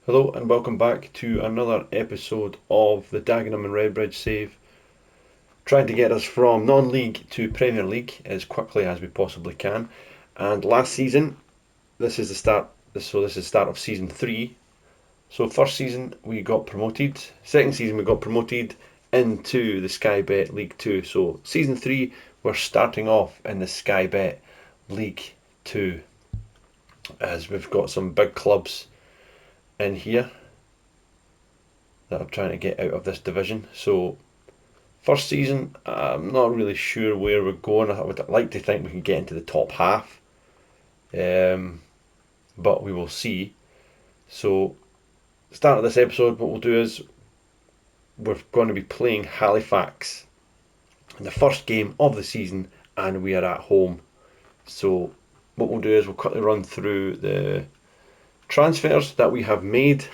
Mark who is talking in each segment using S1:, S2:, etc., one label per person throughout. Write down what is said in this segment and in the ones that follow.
S1: Hello and welcome back to another episode of the Dagenham and Redbridge save, trying to get us from non-league to Premier League as quickly as we possibly can. And last season, this is the start of season 3. So first season we got promoted, second season we got promoted into the Skybet League 2. So season 3 we're starting off in the Skybet League 2, as we've got some big clubs in here that are trying to get out of this division. So first season, I'm not really sure where we're going. I would like to think we can get into the top half, but we will see. So start of this episode, what we'll do is we're going to be playing Halifax in the first game of the season, and we are at home. So what we'll do is we'll quickly run through the transfers that we have made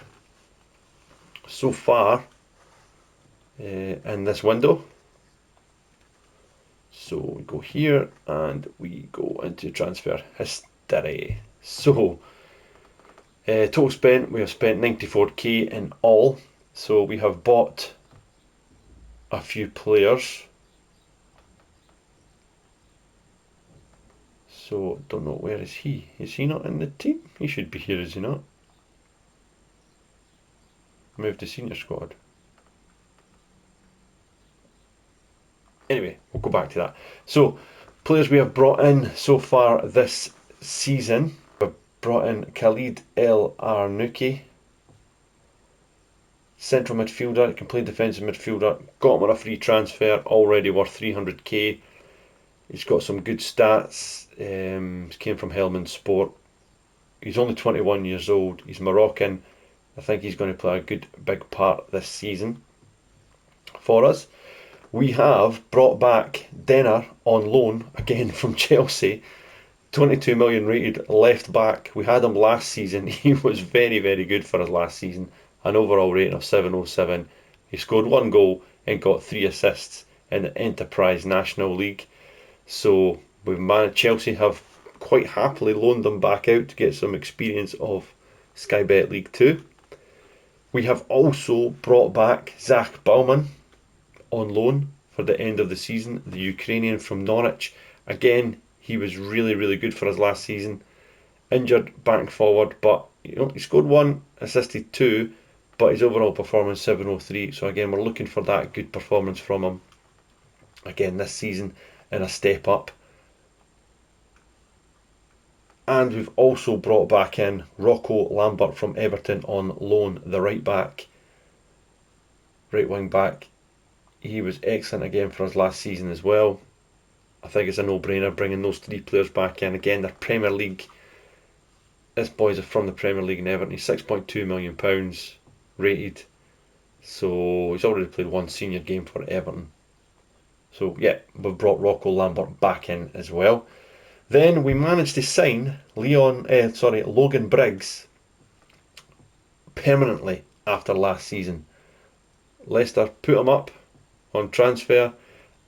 S1: so far in this window. So we go here and we go into transfer history. So total spent, we have spent 94k in all. So we have bought a few players. So don't know, where is he? Is he not in the team? He should be here, is he not? Moved to senior squad. Anyway, we'll go back to that. So, players we have brought in so far this season. We've brought in Khalid El Arnouki, central midfielder, can play defensive midfielder. Got him on a free transfer, already worth 300k. He's got some good stats. He came from Helmand Sport. He's only 21 years old. He's Moroccan. I think he's going to play a good big part this season for us. We have brought back Denner on loan, again from Chelsea. 22 million rated left back. We had him last season. He was very, very good for us last season. An overall rating of 707. He scored 1 goal and got 3 assists in the Enterprise National League. So we've managed, Chelsea have quite happily loaned them back out to get some experience of Skybet League 2. We have also brought back Zach Bauman on loan for the end of the season, the Ukrainian from Norwich. Again, he was really, really good for us last season. Injured back and forward, but he scored 1, assisted 2, but his overall performance 703. So again, we're looking for that good performance from him again this season in a step up. And we've also brought back in Rocco Lambert from Everton on loan, the right wing back. He was excellent again for us last season as well. I think it's a no-brainer bringing those 3 players back in. Again, they're Premier League. This boy's from the Premier League in Everton. He's £6.2 million rated. So he's already played 1 senior game for Everton. So yeah, we've brought Rocco Lambert back in as well. Then we managed to sign Logan Briggs permanently after last season. Leicester put him up on transfer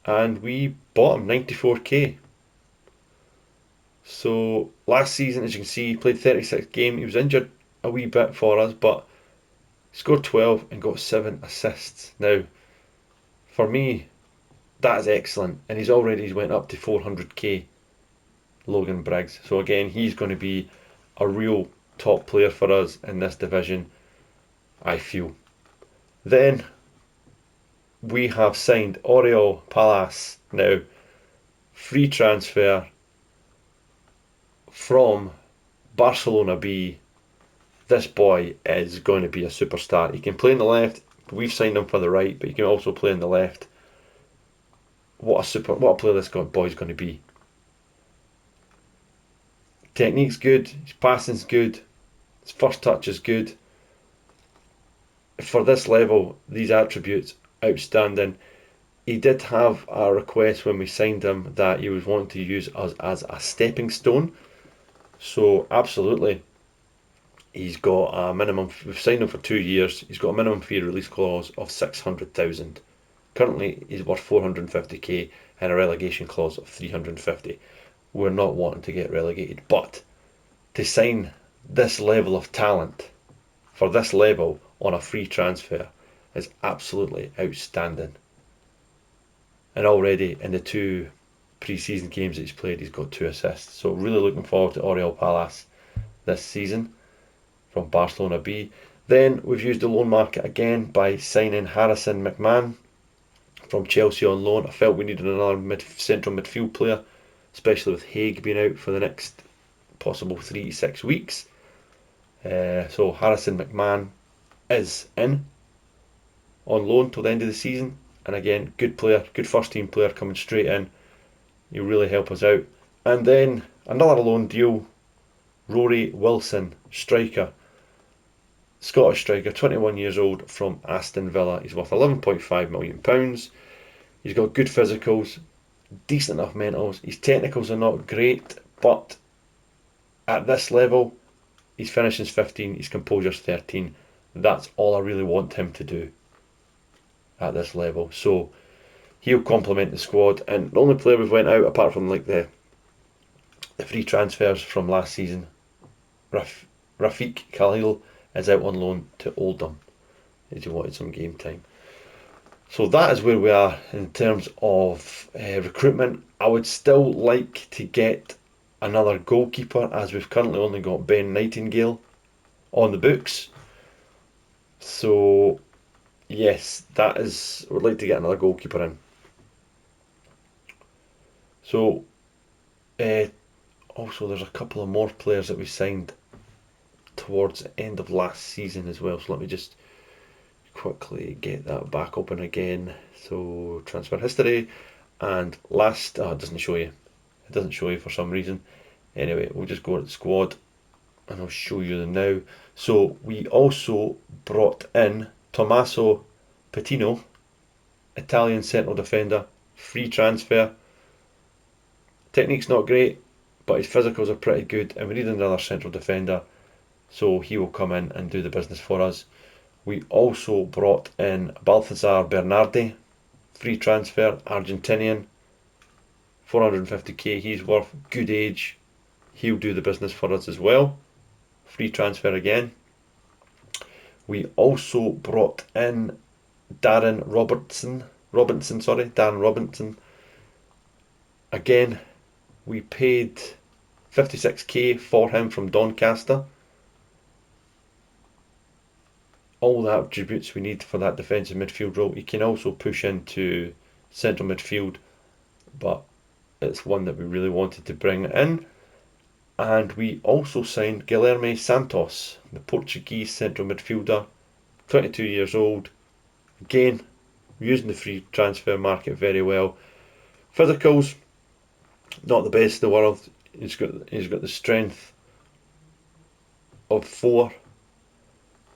S1: and we bought him 94k. So last season, as you can see, he played 36 games. He was injured a wee bit for us, but scored 12 and got 7 assists. Now, for me, that is excellent, and he's went up to 400k, Logan Briggs. So again, he's going to be a real top player for us in this division, I feel. Then we have signed Oriol Palace. Now, free transfer from Barcelona B. This boy is going to be a superstar. He can play in the left. We've signed him for the right, but he can also play in the left. What a player this boy's going to be. Technique's good, his passing's good, his first touch is good. For this level, these attributes, outstanding. He did have a request when we signed him that he was wanting to use us as a stepping stone. So absolutely, he's got a minimum. We've signed him for 2 years. He's got a minimum fee release clause of 600,000. Currently, he's worth 450k and a relegation clause of 350. We're not wanting to get relegated, but to sign this level of talent for this level on a free transfer is absolutely outstanding. And already in the 2 pre-season games that he's played, he's got 2 assists. So really looking forward to Oriol Palace this season from Barcelona B. Then we've used the loan market again by signing Harrison McMahon from Chelsea on loan. I felt we needed another central midfield player, especially with Haig being out for the next possible 3 to 6 weeks. So Harrison McMahon is in on loan till the end of the season, and again, good player, good first team player coming straight in. He'll really help us out. And then another loan deal, Rory Wilson, striker, Scottish striker, 21 years old from Aston Villa. He's worth £11.5 million. He's got good physicals, decent enough mentals. His technicals are not great, but at this level, his finishing's 15, his composure's 13. That's all I really want him to do at this level. So he'll complement the squad. And the only player we've went out, apart from like the free transfers from last season, Rafiq Khalil, is out on loan to Oldham as he wanted some game time. So that is where we are in terms of recruitment. I would still like to get another goalkeeper, as we've currently only got Ben Nightingale on the books. So yes, that is, I would like to get another goalkeeper in. So also there's a couple of more players that we signed towards the end of last season as well. So let me just quickly get that back open again. So transfer history, and last, it doesn't show you. It doesn't show you for some reason. Anyway, we'll just go to the squad and I'll show you them now. So we also brought in Tommaso Patino, Italian central defender, free transfer. Technique's not great, but his physicals are pretty good, and we need another central defender, so he will come in and do the business for us. We also brought in Balthazar Bernardi, free transfer, Argentinian, 450k he's worth, good age, he'll do the business for us as well. Free transfer again. We also brought in Darren Robinson. Again, we paid 56k for him from Doncaster. All the attributes we need for that defensive midfield role. He can also push into central midfield, but it's one that we really wanted to bring in. And we also signed Guilherme Santos, the Portuguese central midfielder, 22 years old. Again, using the free transfer market very well. Physicals, not the best in the world. He's got the strength of 4,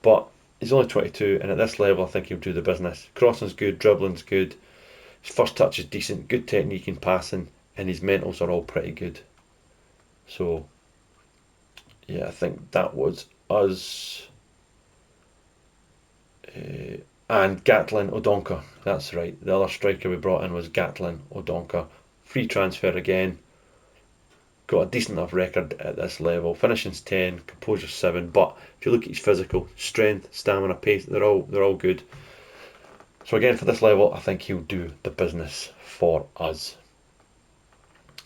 S1: but he's only 22, and at this level I think he'll do the business. Crossing's good, dribbling's good, his first touch is decent, good technique in passing, and his mentals are all pretty good. So yeah, I think that was us. And Gatlin Odonka, that's right, the other striker we brought in was Gatlin Odonka. Free transfer again. Got a decent enough record at this level. Finishing's 10, composure 7, but if you look at his physical, strength, stamina, pace, they're all good. So again, for this level, I think he'll do the business for us.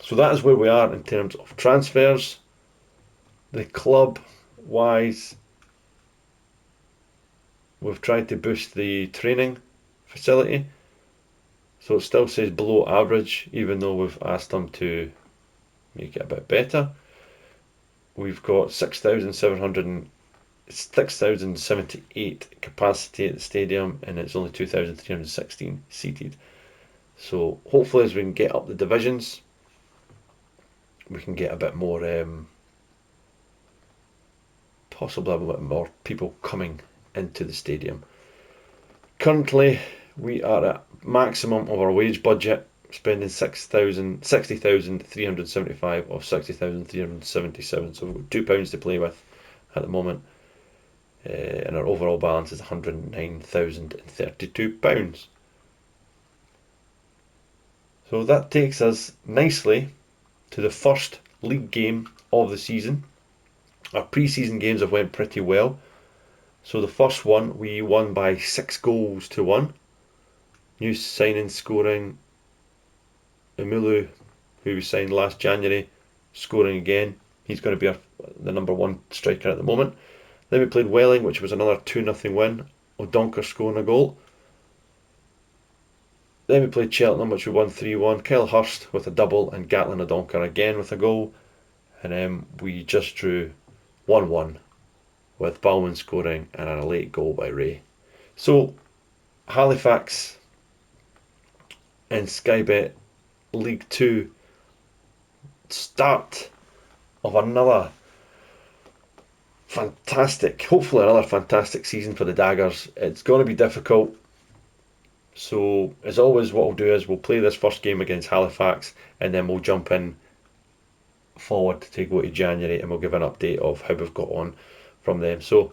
S1: So that is where we are in terms of transfers. The club wise, we've tried to boost the training facility, so it still says below average, even though we've asked them to make it a bit better. We've got 6,078 capacity at the stadium, and it's only 2,316 seated. So hopefully as we can get up the divisions, we can get a bit more, possibly a bit more people coming into the stadium. Currently we are at maximum of our wage budget, spending 60,375 of 60,377, so we've got £2 to play with at the moment, and our overall balance is £109,032. So that takes us nicely to the first league game of the season. Our pre-season games have went pretty well. So the first one, we won by 6 goals to 1. New signing scoring. Umulu, who we signed last January, scoring again. He's going to be the number 1 striker at the moment. Then we played Welling, which was another 2-0 win. O'Donker scoring a goal. Then we played Cheltenham, which we won 3-1. Kyle Hurst with a double and Gatlin O'Donker again with a goal. And then we just drew 1-1 with Bowman scoring and a late goal by Ray. So Halifax and Skybet League 2, start of another hopefully another fantastic season for the Daggers. It's going to be difficult. So as always, what we'll do is we'll play this first game against Halifax and then we'll jump in forward to go to January and we'll give an update of how we've got on from them. So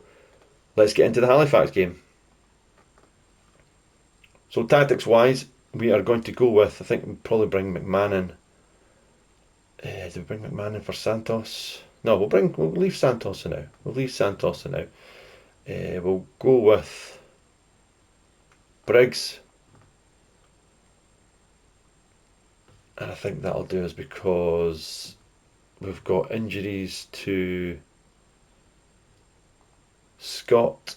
S1: let's get into the Halifax game. So tactics wise, we are going to go with, I think we'll probably bring McMahon in. Do we bring McMahon in for Santos? No, we'll leave Santos in now. We'll go with Briggs. And I think that'll do us because we've got injuries to Scott.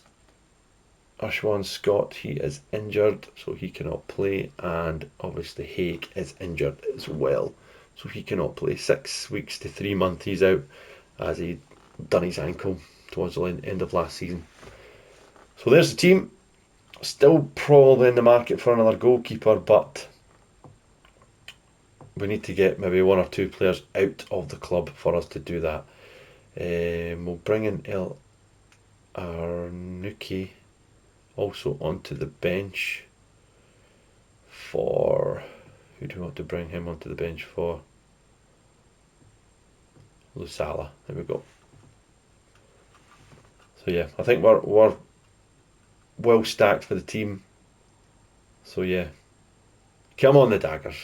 S1: Ashwan Scott, he is injured, so he cannot play, and obviously Haig is injured as well, so he cannot play. 6 weeks to 3 months he's out, as he done his ankle towards the end of last season. So there's the team. Still probably in the market for another goalkeeper, but we need to get maybe 1 or 2 players out of the club for us to do that. We'll bring in El Arnuki also onto the bench for... Who do we want to bring him onto the bench for? Lusala. There we go. So yeah, I think we're well stacked for the team. So yeah, come on the Daggers.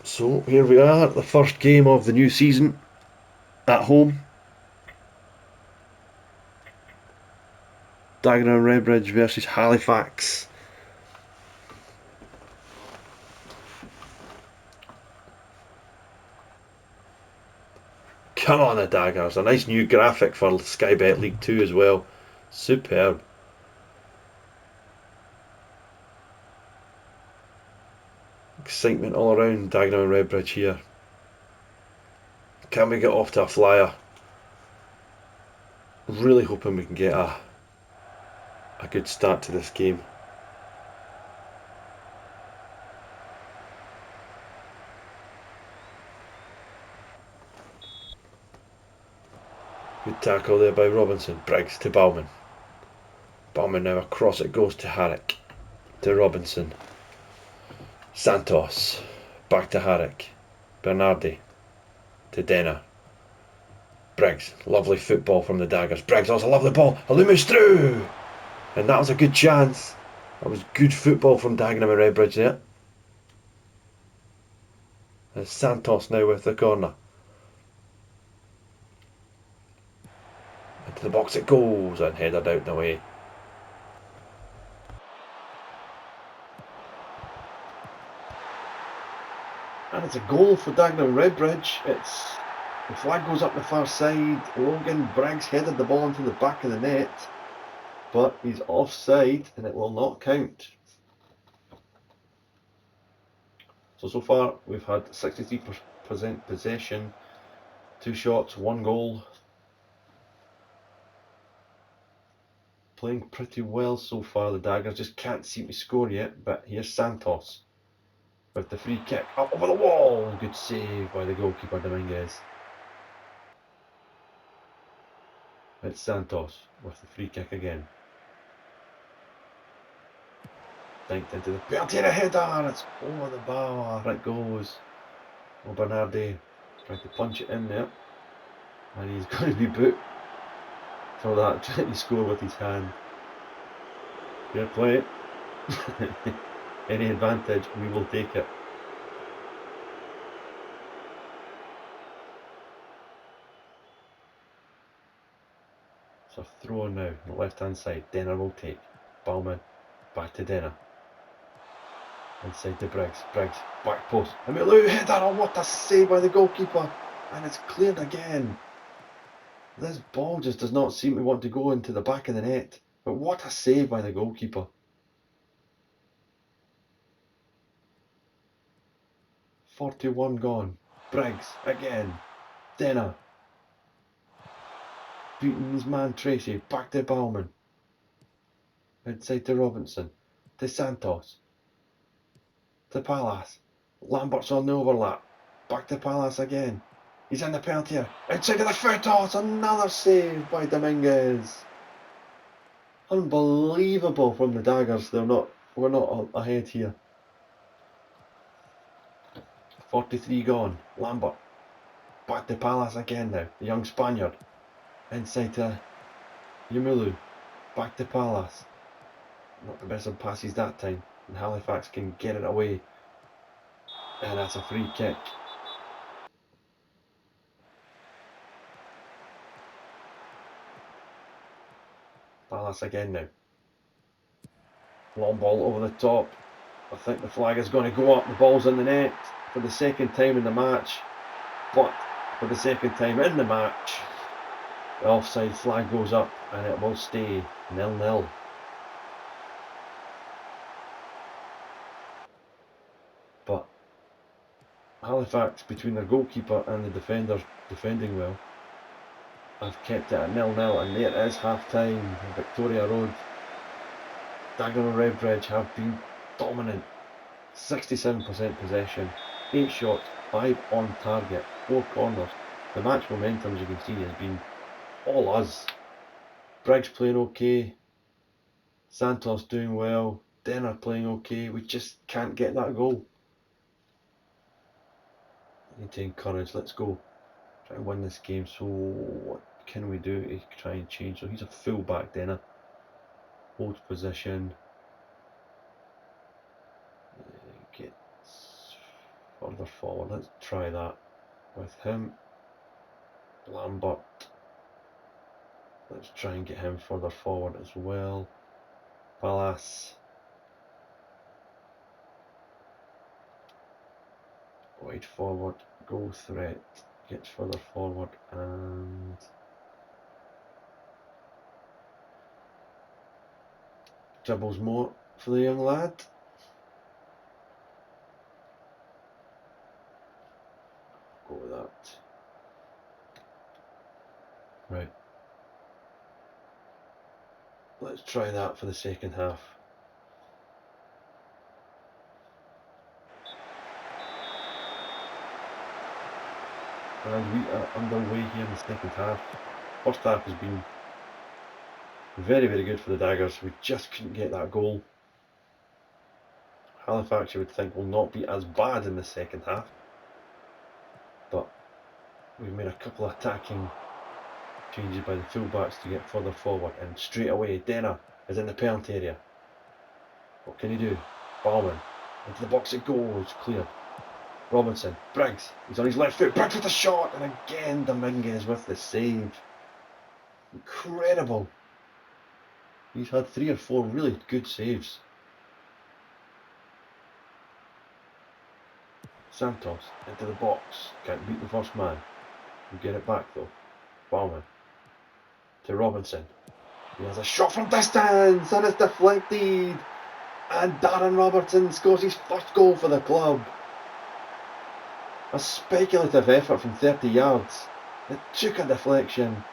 S1: So here we are, the first game of the new season at home. Dagenham and Redbridge versus Halifax. Come on the Daggers. A nice new graphic for Skybet League 2 as well. Superb. Excitement all around Dagenham and Redbridge here. Can we get off to a flyer? Really hoping we can get a good start to this game. Good tackle there by Robinson. Briggs to Bowman. Bowman now across it goes to Harrick. To Robinson. Santos. Back to Harrick. Bernardi. To Denner. Briggs. Lovely football from the Daggers. Briggs, that's a lovely ball. Alumi's through! And that was a good chance. That was good football from Dagenham and Redbridge there. And Santos now with the corner. Into the box it goes and headed out and away. And it's a goal for Dagenham and Redbridge. The flag goes up the far side. Logan Briggs headed the ball into the back of the net, but he's offside and it will not count. So far we've had 63% possession, 2 shots, 1 goal. Playing pretty well so far. The Daggers just can't seem to score yet, but here's Santos with the free kick up over the wall. Good save by the goalkeeper Dominguez. It's Santos with the free kick again. Dinked into the penalty header. It's over the bar. It goes. Well, Bernardi trying to punch it in there, and he's going to be booked for that, trying to score with his hand. Fair play. Any advantage, we will take it. So throw on now, on the left hand side. Denner will take. Bauman, back to Denner. Inside to Briggs. Briggs, back post. Amilu header, oh what a save by the goalkeeper. And it's cleared again. This ball just does not seem to want to go into the back of the net. But what a save by the goalkeeper. 41 gone. Briggs again. Denner. Beating his man Tracy. Back to Bauman. Inside to Robinson. To Santos. To Palace. Lambert's on the overlap. Back to Palace again. He's in the penalty here. Inside of the foot. Oh, it's another save by Dominguez. Unbelievable from the Daggers. We're not ahead here. 43 gone. Lambert. Back to Palace again now. The young Spaniard. Inside to Yamulu. Back to Palace. Not the best of passes that time. And Halifax can get it away. And that's a free kick. Palace again now. Long ball over the top. I think the flag is going to go up. The ball's in the net for the second time in the match. But for the second time in the match, the offside flag goes up and it will stay 0-0. But Halifax, between their goalkeeper and the defenders defending well, have kept it at 0-0, and there is half time on Victoria Road. Dagger and Redbridge have been dominant. 67% possession, 8 shots, 5 on target, 4 corners. The match momentum, as you can see, has been all us. Briggs playing okay, Santos doing well, Denner playing okay. We just can't get that goal. Need to encourage, let's go. Try and win this game. So what can we do to try and change? So he's a full back, Denner. Holds position. Gets further forward. Let's try that with him. Lambert. Let's try and get him further forward as well. Palace. Wide forward. Goal threat. Gets further forward and dribbles more for the young lad. Go with that. Right. Let's try that for the second half. And we are underway here in the second half. First half has been very, very good for the Daggers. We just couldn't get that goal. Halifax, you would think, will not be as bad in the second half. But we've made a couple of attacking changes by the fullbacks to get further forward. And straight away, Denner is in the penalty area. What can he do? Bauman into the box it goes, cleared. Robinson, Briggs, he's on his left foot, Briggs with a shot, and again Dominguez with the save. Incredible. He's had 3 or 4 really good saves. Santos into the box, can't beat the first man. We get it back though. Bauman to Robinson. He has a shot from distance and it's deflected. And Darren Robertson scores his first goal for the club. A speculative effort from 30 yards. It took a deflection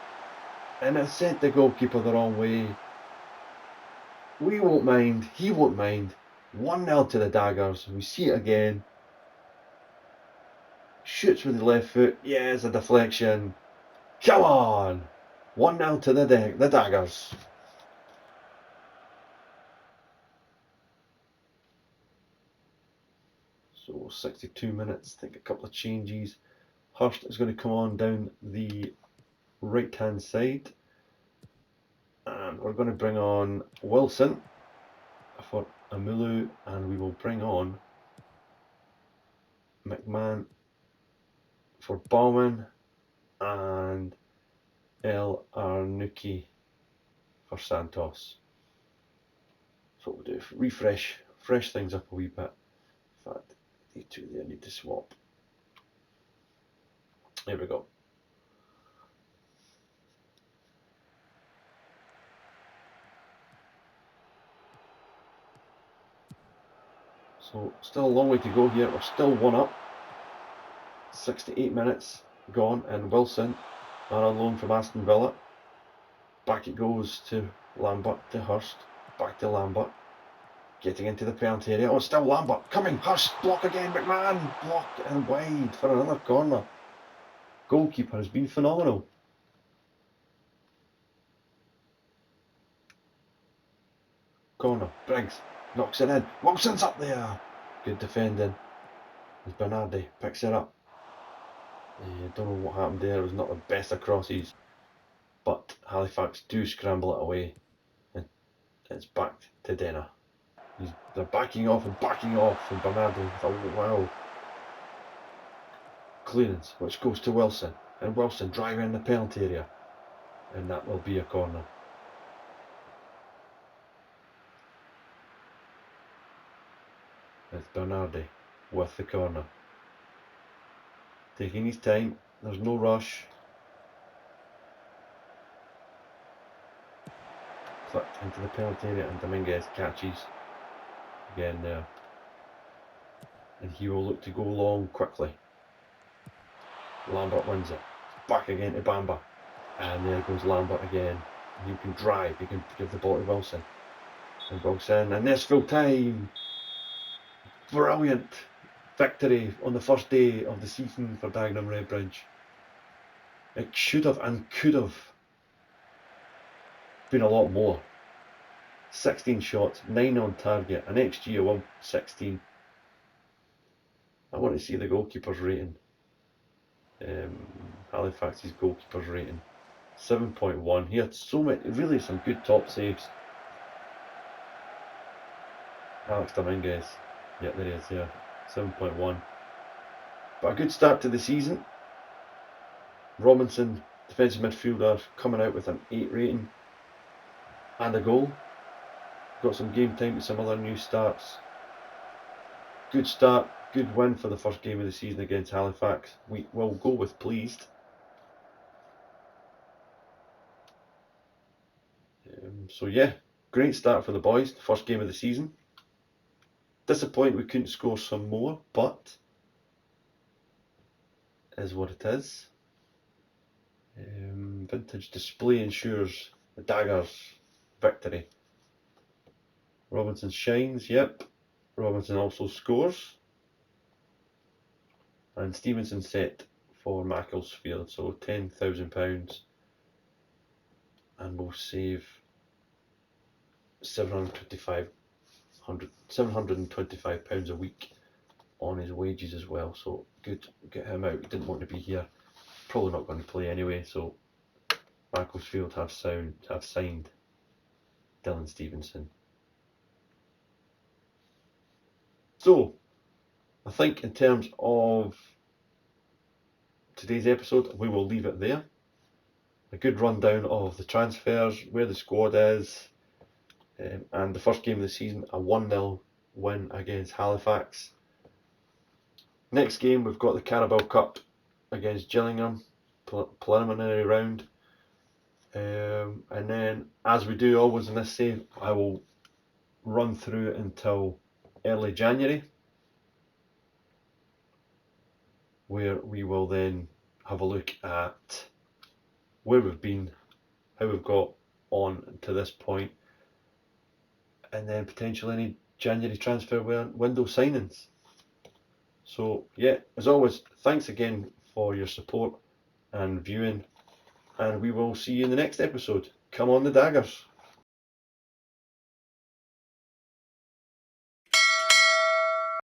S1: and it sent the goalkeeper the wrong way. We won't mind, he won't mind. 1-0 to the Daggers. We see it again. Shoots with the left foot. Yeah, it's a deflection. Come on! 1-0 to the Daggers. So 62 minutes, I think a couple of changes. Hurst is going to come on down the right hand side. And we're going to bring on Wilson for Amulu, and we will bring on McMahon for Bauman and El Arnuki for Santos. So what we'll do, refresh things up a wee bit. In fact, these two there need to swap. There we go. So still a long way to go here. We're still 1 up. 68 minutes gone, and Wilson on loan from Aston Villa. Back it goes to Lambert, to Hurst, back to Lambert, getting into the penalty area. Oh, still Lambert, coming, Hurst, block again, McMahon, block and wide for another corner. Goalkeeper has been phenomenal. Corner, Briggs knocks it in, Wilson's up there. Good defending as Bernardi picks it up. Don't know what happened there, it was not the best of crosses, but Halifax do scramble it away, and it's back to Denner. They're backing off, and Bernardi, oh wow. Clearance, which goes to Wilson, and Wilson driving in the penalty area, and that will be a corner. It's Bernardi with the corner. Taking his time, there's no rush. Clipped into the penalty area, and Dominguez catches again there. And he will look to go long quickly. Lambert wins it. Back again to Bamba. And there goes Lambert again. He can drive, he can give the ball to Wilson. And Wilson, and there's full time. Brilliant victory on the first day of the season for Dagenham Redbridge. It should have and could have been a lot more. 16 shots, 9 on target, an XG of 116. I want to see the goalkeeper's rating. Halifax's goalkeeper's rating 7.1. He had so many, really some good top saves. Alex Dominguez, yeah, there he is, yeah, 7.1. But a good start to the season. Robinson, defensive midfielder, coming out with an 8 rating and a goal. Got some game time with some other new starts. Good start, good win for the first game of the season against Halifax. We will go with pleased. So yeah, great start for the boys, the first game of the season. Disappointed we couldn't score some more, but is what it is. Vintage display ensures the Daggers victory. Robinson shines, yep. Robinson also scores. And Stevenson set for Macclesfield, so £10,000. And we'll save £725 a week on his wages as well. So good, get him out. He didn't want to be here. Probably not going to play anyway. So Macclesfield have signed Dylan Stevenson. So I think in terms of today's episode, we will leave it there. A good rundown of the transfers, where the squad is, and the first game of the season, a 1-0 win against Halifax. Next game, we've got the Carabao Cup against Gillingham, preliminary round. And then, as we do always in this save, I will run through it until early January, where we will then have a look at where we've been, how we've got on to this point, and then potentially any January transfer window signings. So yeah, as always, thanks again for your support and viewing, and we will see you in the next episode. Come on the Daggers.